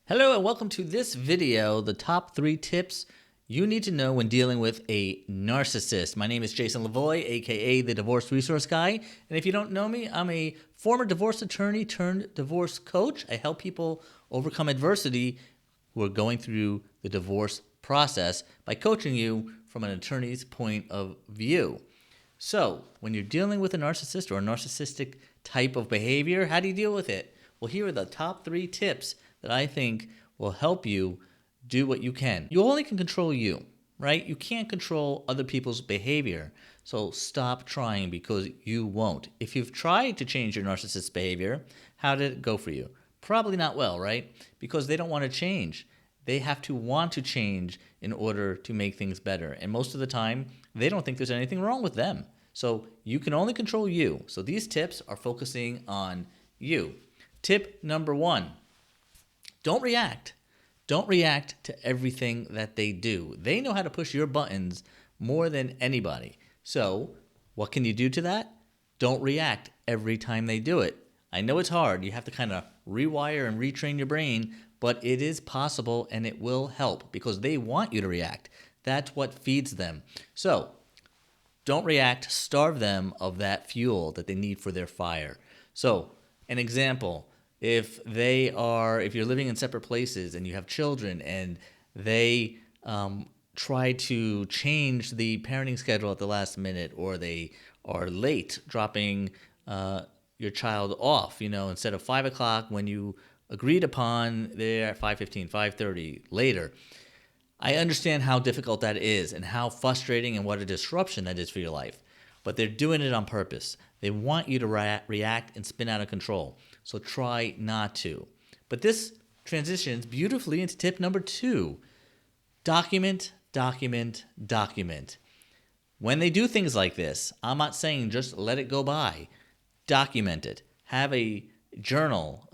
Hello and welcome to this video, the top 3 tips you need to know when dealing with a narcissist. My name is Jason Lavoie, aka the Divorce Resource Guy. And if you don't know me, I'm a former divorce attorney turned divorce coach. I help people overcome adversity who are going through the divorce process by coaching you from an attorney's point of view. So, when you're dealing with a narcissist or a narcissistic type of behavior, how do you deal with it? Well, here are the top 3 tips that I think will help you do what you can. You only can control you, right? You can't control other people's behavior. So stop trying because you won't. If you've tried to change your narcissist's behavior, how did it go for you? Probably not well, right? Because they don't want to change. They have to want to change in order to make things better. And most of the time, they don't think there's anything wrong with them. So you can only control you. So these tips are focusing on you. Tip number 1. Don't react. Don't react to everything that they do. They know how to push your buttons more than anybody. So what can you do to that? Don't react every time they do it. I know it's hard. You have to kind of rewire and retrain your brain, but it is possible and it will help because they want you to react. That's what feeds them. So don't react. Starve them of that fuel that they need for their fire. So an example. If you're living in separate places and you have children and they try to change the parenting schedule at the last minute, or they are late dropping your child off, instead of 5 o'clock when you agreed upon, they're at 5:15, 5:30 later. I understand how difficult that is and how frustrating and what a disruption that is for your life. But they're doing it on purpose. They want you to react and spin out of control. So try not to. But this transitions beautifully into tip number 2. Document, document, document. When they do things like this, I'm not saying just let it go by. Document it. Have a journal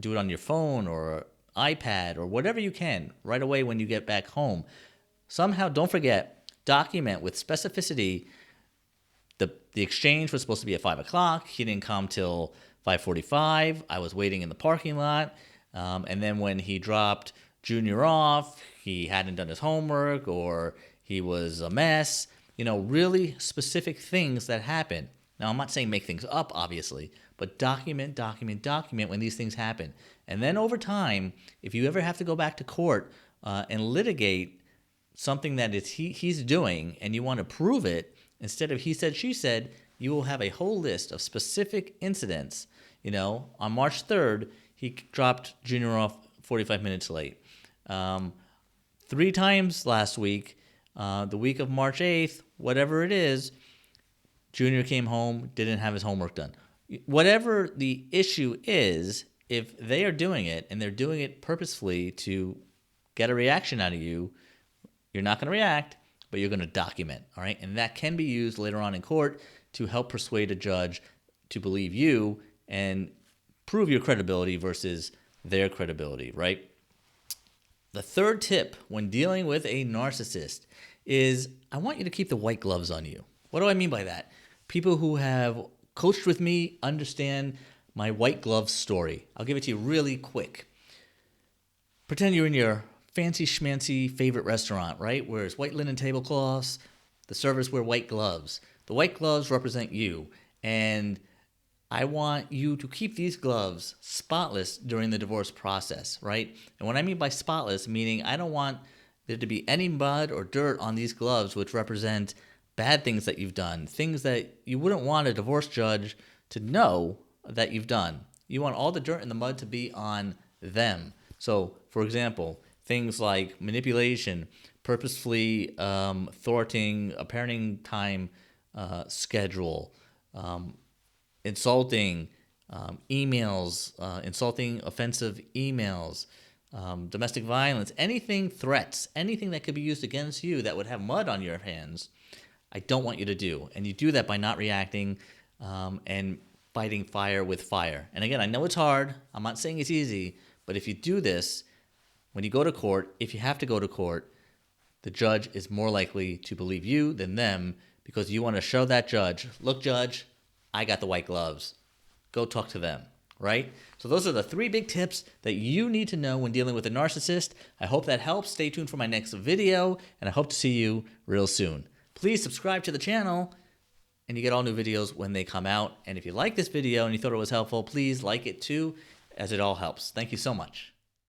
do it on your phone or iPad or whatever you can right away when you get back home. Somehow, don't forget, document with specificity. The exchange was supposed to be at 5 o'clock. He didn't come till 5:45. I was waiting in the parking lot. And then when he dropped Junior off, he hadn't done his homework or he was a mess. Really specific things that happen. Now, I'm not saying make things up, obviously, but document, document, document when these things happen. And then over time, if you ever have to go back to court and litigate something that he's doing and you want to prove it, instead of he said, she said, you will have a whole list of specific incidents. On March 3rd, he dropped Junior off 45 minutes late. 3 times last week, the week of March 8th, whatever it is, Junior came home, didn't have his homework done. Whatever the issue is, if they are doing it and they're doing it purposefully to get a reaction out of you, you're not going to react, but you're going to document, all right? And that can be used later on in court to help persuade a judge to believe you and prove your credibility versus their credibility, right? The third tip when dealing with a narcissist is I want you to keep the white gloves on you. What do I mean by that? People who have coached with me understand my white gloves story. I'll give it to you really quick. Pretend you're in your fancy schmancy favorite restaurant, right? Where it's white linen tablecloths, the servers wear white gloves. The white gloves represent you, and I want you to keep these gloves spotless during the divorce process, right? And what I mean by spotless, meaning I don't want there to be any mud or dirt on these gloves, which represent bad things that you've done, things that you wouldn't want a divorce judge to know that you've done. You want all the dirt and the mud to be on them. So, for example, things like manipulation, purposefully thwarting a parenting time schedule, insulting emails, insulting offensive emails, domestic violence, threats, anything that could be used against you that would have mud on your hands, I don't want you to do. And you do that by not reacting and fighting fire with fire. And again, I know it's hard. I'm not saying it's easy, but if you do this, when you go to court, if you have to go to court, the judge is more likely to believe you than them because you want to show that judge, look, judge, I got the white gloves. Go talk to them. right? So those are the 3 big tips that you need to know when dealing with a narcissist. I hope that helps. Stay tuned for my next video, and I hope to see you real soon. Please subscribe to the channel, and you get all new videos when they come out. And if you like this video and you thought it was helpful, please like it too, as it all helps. Thank you so much.